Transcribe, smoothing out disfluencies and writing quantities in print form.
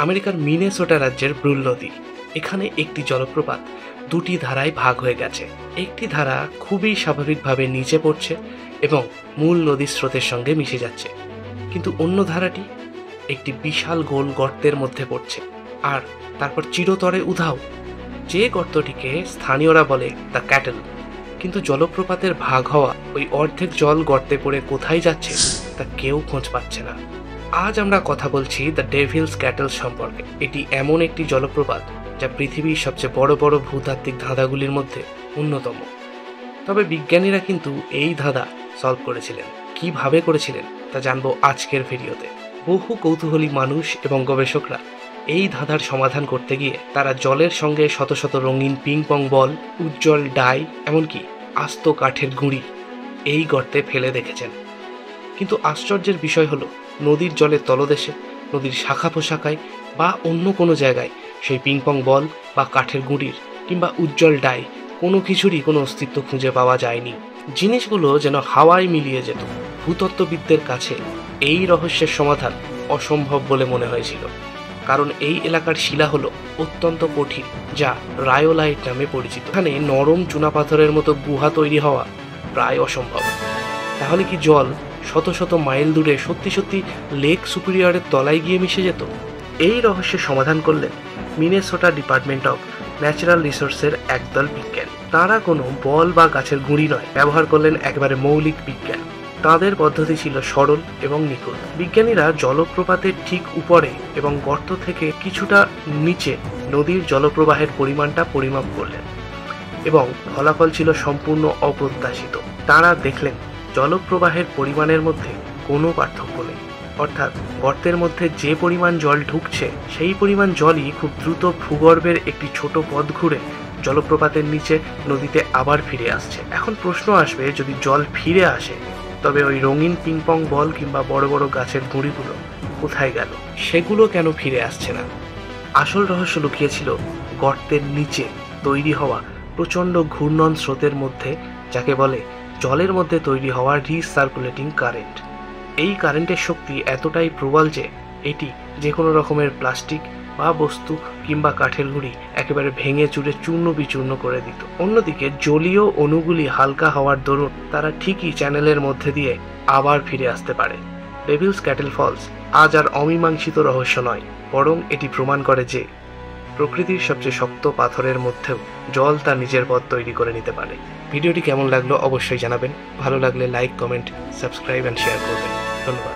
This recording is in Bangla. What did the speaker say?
আমেরিকার মিনেসোটা রাজ্যের ব্রুল নদী। এখানে একটি জলপ্রপাত দুটি ধারায় ভাগ হয়ে গেছে। একটি ধারা খুবই স্বাভাবিকভাবে নিচে পড়ছে এবং মূল নদীর স্রোতের সঙ্গে মিশে যাচ্ছে, কিন্তু অন্য ধারাটি একটি বিশাল গোল গর্তের মধ্যে পড়ছে আর তারপর চিরতরে উধাও, যে গর্তটিকে স্থানীয়রা বলে দ্য ক্যাটেল। কিন্তু জলপ্রপাতের ভাগ হওয়া ওই অর্ধেক জল গর্তে পড়ে কোথায় যাচ্ছে তা কেউ খোঁজ পাচ্ছে না। আজ আমরা কথা বলছি দ্য ডেভিলস ক্যাটেল সম্পর্কে। এটি এমন একটি জলপ্রপাত যা পৃথিবীর সবচেয়ে বড় বড় ভূতাত্ত্বিক ধাঁধাগুলির মধ্যে অন্যতম। তবে বিজ্ঞানীরা কিন্তু এই ধাঁধা সলভ করেছিলেন। কিভাবে করেছিলেন তা জানবো আজকের ভিডিওতে। বহু কৌতূহলী মানুষ এবং গবেষকরা এই ধাঁধার সমাধান করতে গিয়ে তারা জলের সঙ্গে শত শত রঙিন পিং পং বল, উজ্জ্বল ডাই, এমনকি আস্ত কাঠের গুঁড়ি এই গর্তে ফেলে দেখেছেন। কিন্তু আশ্চর্যের বিষয় হলো, নদীর জলের তলদেশে, নদীর শাখা পোশাকায় বা অন্য কোনো জায়গায় সেই পিং পং বল বা কাঠের গুঁড়ির কিংবা উজ্জ্বল ডাই কোনো কিছুরই কোনো অস্তিত্ব খুঁজে পাওয়া যায়নি। জিনিসগুলো যেন হাওয়ায় মিলিয়ে যেত। ভূতত্ত্ববিদদের কাছে এই রহস্যের সমাধান অসম্ভব বলে মনে হয়েছিল, কারণ এই এলাকার শিলা হলো অত্যন্ত কঠিন, যা রায়োলাইট নামে পরিচিত। এখানে নরম চুনাপাথরের মতো গুহা তৈরি হওয়া প্রায় অসম্ভব। তাহলে কি জল শত শত মাইল দূরে সত্যি সত্যি লেক সুপিরিয়রের তলায় গিয়ে মিশে যেত? এই রহস্যের সমাধান করলেন মিনেসোটা ডিপার্টমেন্ট অফ ন্যাচারাল রিসোর্সের একদল বিজ্ঞানী। তারা কোনো বল বা গাছের গুঁড়ি নয়, ব্যবহার করলেন একেবারে মৌলিক বিজ্ঞান। তাদের পদ্ধতি ছিল সরল এবং নিখুঁত। বিজ্ঞানীরা জলপ্রপাতের ঠিক উপরে এবং গর্ত থেকে কিছুটা নিচে নদীর জলপ্রবাহের পরিমাণটা পরিমাপ করলেন এবং ফলাফল ছিল সম্পূর্ণ অপ্রত্যাশিত। তারা দেখলেন জলপ্রবাহের পরিমাণের মধ্যে কোনো পার্থক্য নেই, অর্থাৎ গর্তের মধ্যে যে পরিমাণ জল ঢুকছে সেই পরিমাণ জলই খুব দ্রুত ভূগর্ভের একটি ছোট পথ ঘুরে জলপ্রপাতের নিচে নদীতে আবার ফিরে আসছে। এখন প্রশ্ন আসবে, যদি জল ফিরে আসে তবে ওই রঙিন পিং পং বল কিংবা বড় বড় গাছের গুঁড়িগুলো কোথায় গেল? সেগুলো কেন ফিরে আসছে না? আসল রহস্য লুকিয়েছিল গর্তের নিচে তৈরি হওয়া প্রচণ্ড ঘূর্ণন স্রোতের মধ্যে, যাকে বলে জলের মধ্যে তৈরি হওয়া রিসার্কুলেটিং কারেন্ট। এই কারেন্টের শক্তি এতটাই প্রবল যে এটি যে কোনো রকমের প্লাস্টিক বা বস্তু কিংবা কাঠের গুঁড়ি একেবারে ভেঙে চুরে চূর্ণ বিচূর্ণ করে দিত। অন্যদিকে জলীয় অণুগুলি হালকা হওয়ার দরুন তারা ঠিকই চ্যানেলের মধ্যে দিয়ে আবার ফিরে আসতে পারে। ডেভিলস ক্যাটেল ফলস আজ আর অমীমাংসিত রহস্য নয়, বরং এটি প্রমাণ করে যে প্রকৃতির সবচেয়ে শক্ত পাথরের মধ্যেও জল তার নিজের পথ তৈরি করে নিতে পারে। ভিডিওটি কেমন লাগলো অবশ্যই জানাবেন। ভালো লাগলে like, comment, subscribe and share করবেন। ধন্যবাদ।